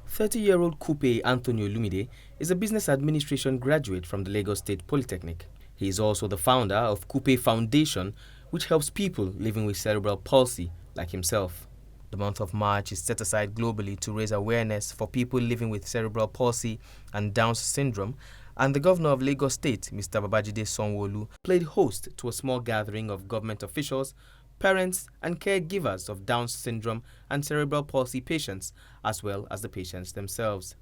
30-year-old Kupe Anthony Olumide is a business administration graduate from the Lagos State Polytechnic. He is also the founder of Kupe Foundation, which helps people living with cerebral palsy like himself. The month of March is set aside globally to raise awareness for people living with cerebral palsy and Down syndrome, and the governor of Lagos State, Mr. Babajide Sanwo-olu, played host to a small gathering of government officials, parents and caregivers of Down syndrome and cerebral palsy patients, as well as the patients themselves.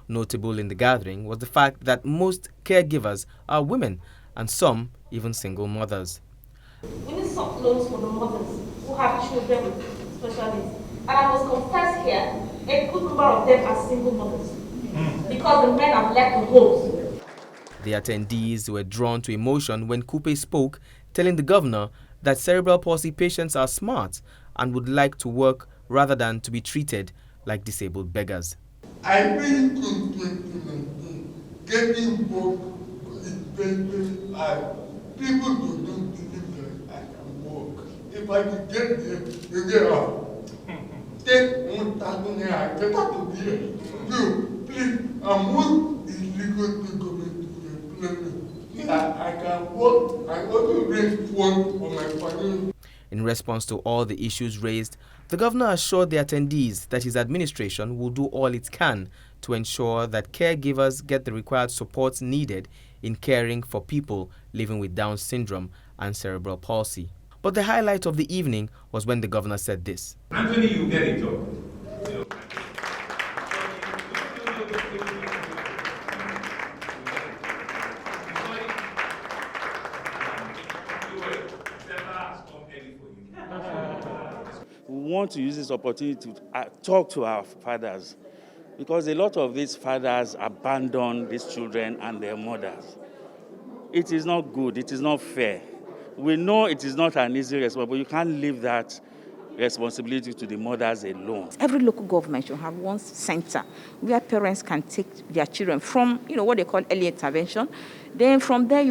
Notable in the gathering was the fact that most caregivers are women and some even single mothers. We need soft loans for the mothers who have children with special needs. And I must confess here, a good number of them are single mothers because the men have left the homes. The attendees were drawn to emotion when Kupe spoke, telling the governor that cerebral palsy patients are smart and would like to work rather than to be treated like disabled beggars. I really could 2019. Getting work is very hard. People don't believe that I can work. If I could get there, you get out. Take 1,000 naira, get out of here. No, please, I'm not illegal to come into employment. I can work and also raise funds for my family. In response to all the issues raised, the governor assured the attendees that his administration will do all it can to ensure that caregivers get the required support needed in caring for people living with Down syndrome and cerebral palsy. But the highlight of the evening was when the governor said this. Anthony, you get a job. We want to use this opportunity to talk to our fathers, because a lot of these fathers abandon these children and their mothers. It is not good, it is not fair. We know it is not an easy responsibility, but you can't leave that responsibility to the mothers alone. Every local government should have one center where parents can take their children from, what they call early intervention. Then from there,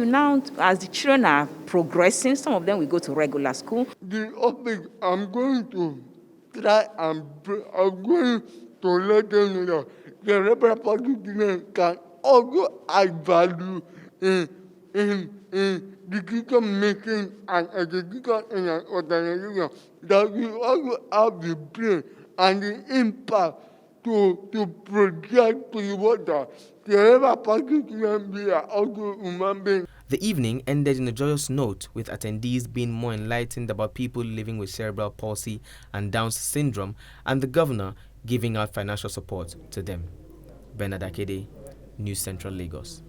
as the children are progressing, some of them will go to regular school. The office, I'm going to try and I'm going to let them know that the cerebral palsy can also add value in decision making and education in an organization, that we also have the brain and the impact to project to the water. The cerebral palsy can be also human beings. The evening ended in a joyous note, with attendees being more enlightened about people living with cerebral palsy and Down syndrome, and the governor giving out financial support to them. Akede, News Central Lagos.